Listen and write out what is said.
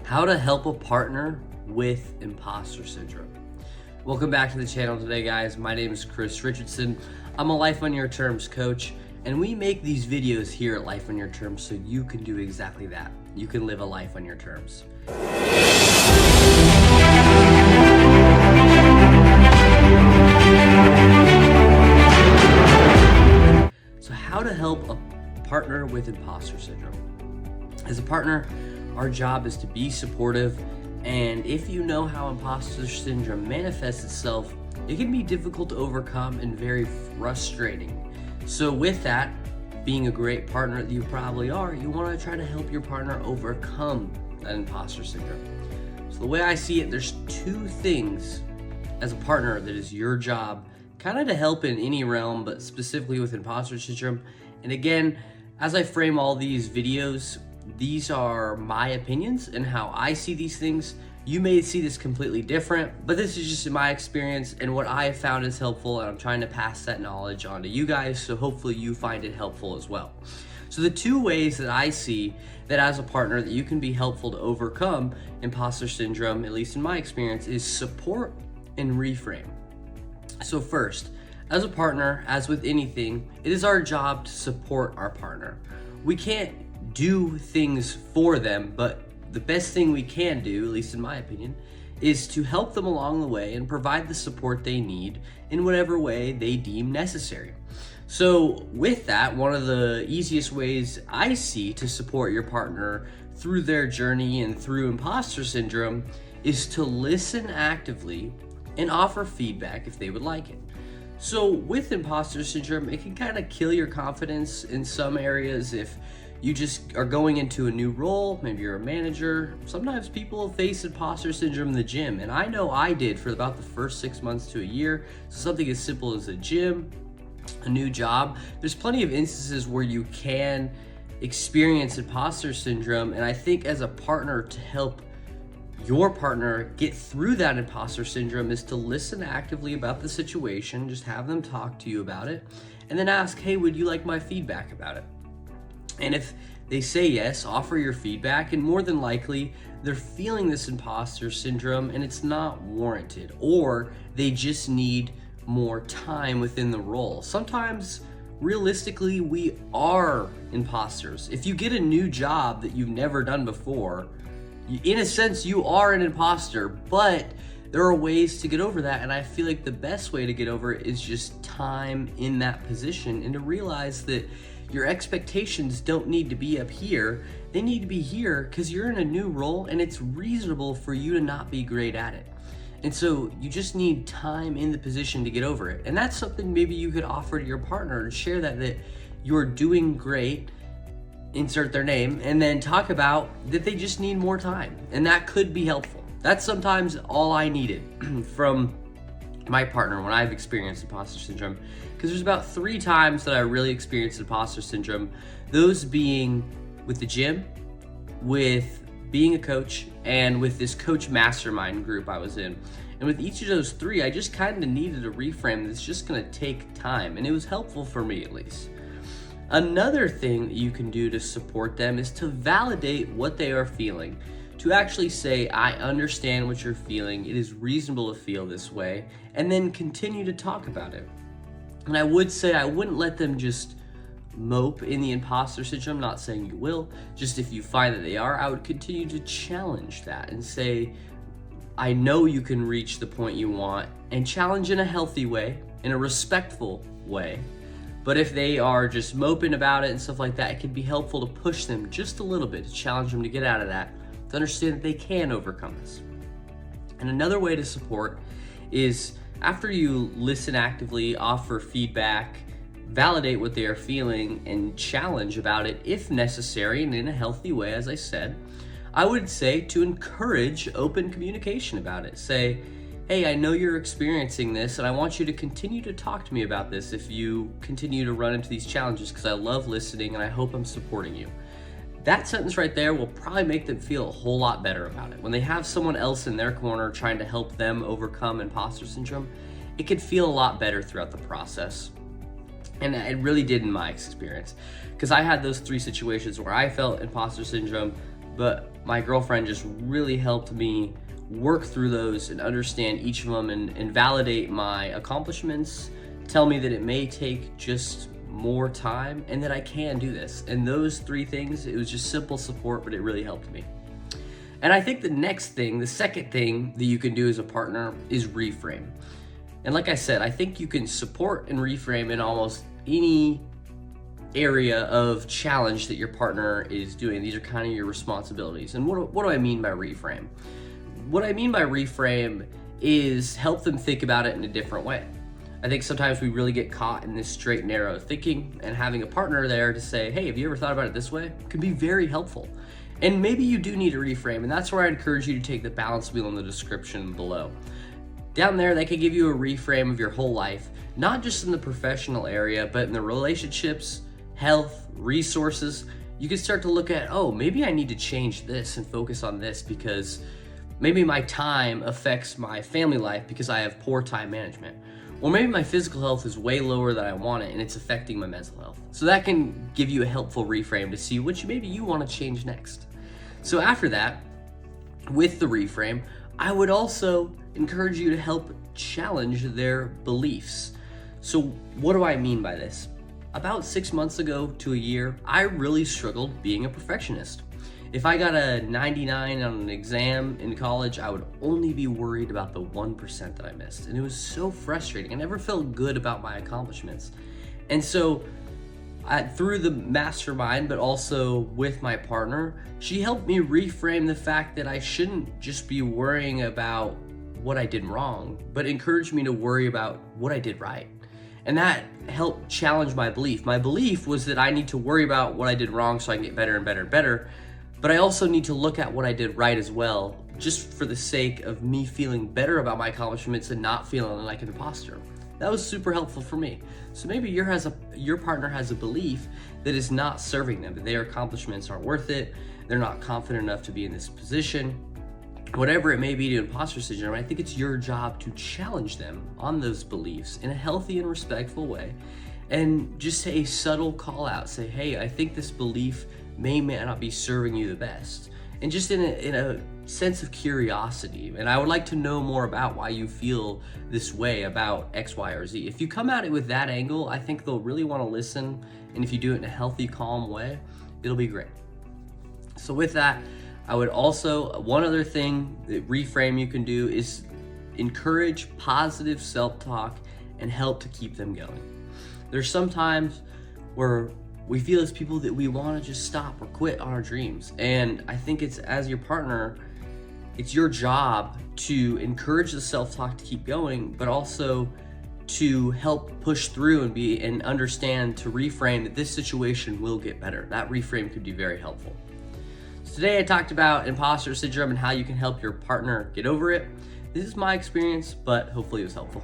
How to help a partner with imposter syndrome. Welcome back to the channel today, guys. My name is Chris Richardson. I'm a Life on Your Terms coach, and we make these videos here at Life on Your Terms so you can do exactly that. You can live a life on your terms. So how to help a partner with imposter syndrome. As a partner, our job is to be supportive, and if you know how imposter syndrome manifests itself, it can be difficult to overcome and very frustrating. So with that, being a great partner that you probably are, you want to try to help your partner overcome that imposter syndrome. So the way I see it, there's two things as a partner that is your job kind of to help in any realm, but specifically with imposter syndrome. And again, as I frame all these videos, these are my opinions and how I see these things. You may see this completely different, but this is just in my experience and what I have found is helpful, and I'm trying to pass that knowledge on to you guys, so hopefully you find it helpful as well. So the two ways that I see that as a partner that you can be helpful to overcome imposter syndrome, at least in my experience, is support and reframe. So first, as a partner, as with anything, it is our job to support our partner. We can't do things for them, but the best thing we can do, at least in my opinion, is to help them along the way and provide the support they need in whatever way they deem necessary. So with that, one of the easiest ways I see to support your partner through their journey and through imposter syndrome is to listen actively and offer feedback if they would like it. So with imposter syndrome, it can kind of kill your confidence in some areas if you just are going into a new role. Maybe you're a manager. Sometimes people face imposter syndrome in the gym, and I know I did for about the first 6 months to a year. So something as simple as a gym, a new job, there's plenty of instances where you can experience imposter syndrome, and I think as a partner, to help your partner get through that imposter syndrome is to listen actively about the situation, just have them talk to you about it, and then ask, hey, would you like my feedback about it? And if they say yes, offer your feedback, and more than likely, they're feeling this imposter syndrome and it's not warranted, or they just need more time within the role. Sometimes, realistically, we are imposters. If you get a new job that you've never done before, in a sense, you are an imposter, but there are ways to get over that, and I feel like the best way to get over it is just time in that position and to realize that your expectations don't need to be up here. They need to be here because you're in a new role and it's reasonable for you to not be great at it. And so you just need time in the position to get over it. And that's something maybe you could offer to your partner and share that you're doing great, insert their name, and then talk about that they just need more time. And that could be helpful. That's sometimes all I needed from my partner when I've experienced imposter syndrome, because there's about 3 times that I really experienced imposter syndrome, those being with the gym, with being a coach, and with this coach mastermind group I was in. And with each of those 3, I just kind of needed a reframe that's just going to take time, and it was helpful for me at least. Another thing that you can do to support them is to validate what they are feeling. To actually say, I understand what you're feeling, it is reasonable to feel this way, and then continue to talk about it. And I would say I wouldn't let them just mope in the imposter syndrome, not saying you will, just if you find that they are, I would continue to challenge that and say, I know you can reach the point you want, and challenge in a healthy way, in a respectful way. But if they are just moping about it and stuff like that, it can be helpful to push them just a little bit, to challenge them to get out of that, to understand that they can overcome this. And another way to support is after you listen actively, offer feedback, validate what they are feeling, and challenge about it if necessary and in a healthy way, as I said, I would say to encourage open communication about it. Say, hey, I know you're experiencing this, and I want you to continue to talk to me about this if you continue to run into these challenges, because I love listening and I hope I'm supporting you. That sentence right there will probably make them feel a whole lot better about it. When they have someone else in their corner trying to help them overcome imposter syndrome, it could feel a lot better throughout the process. And it really did in my experience, because I had those 3 situations where I felt imposter syndrome, but my girlfriend just really helped me work through those and understand each of them and validate my accomplishments, tell me that it may take just more time and that I can do this. And those three things, it was just simple support, but it really helped me. And I think the second thing that you can do as a partner is reframe. And like I said, I think you can support and reframe in almost any area of challenge that your partner is doing. These are kind of your responsibilities. And what do I mean by reframe? What I mean by reframe is help them think about it in a different way. I think sometimes we really get caught in this straight, narrow thinking, and having a partner there to say, hey, have you ever thought about it this way? Can be very helpful. And maybe you do need to reframe, and that's where I encourage you to take the balance wheel in the description below. Down there, they can give you a reframe of your whole life, not just in the professional area, but in the relationships, health, resources. You can start to look at, oh, maybe I need to change this and focus on this because maybe my time affects my family life because I have poor time management. Or maybe my physical health is way lower than I want it and it's affecting my mental health. So that can give you a helpful reframe to see which maybe you want to change next. So after that, with the reframe, I would also encourage you to help challenge their beliefs. So what do I mean by this? About 6 months ago to a year, I really struggled being a perfectionist. If I got a 99 on an exam in college, I would only be worried about the 1% that I missed. And it was so frustrating. I never felt good about my accomplishments. And so through the mastermind, but also with my partner, she helped me reframe the fact that I shouldn't just be worrying about what I did wrong, but encouraged me to worry about what I did right. And that helped challenge my belief. My belief was that I need to worry about what I did wrong so I can get better and better and better. But I also need to look at what I did right as well, just for the sake of me feeling better about my accomplishments and not feeling like an imposter. That was super helpful for me. So maybe your partner has a belief that is not serving them, that their accomplishments aren't worth it, they're not confident enough to be in this position. Whatever it may be to imposter syndrome, I think it's your job to challenge them on those beliefs in a healthy and respectful way. And just say a subtle call out, say, hey, I think this belief may not be serving you the best. And just in a sense of curiosity. And I would like to know more about why you feel this way about X, Y, or Z. If you come at it with that angle, I think they'll really want to listen. And if you do it in a healthy, calm way, it'll be great. So with that, I would also, one other thing that reframe you can do is encourage positive self-talk and help to keep them going. There's some times where we feel as people that we want to just stop or quit on our dreams. And I think it's, as your partner, it's your job to encourage the self-talk to keep going, but also to help push through and understand, to reframe that this situation will get better. That reframe could be very helpful. So today I talked about imposter syndrome and how you can help your partner get over it. This is my experience, but hopefully it was helpful.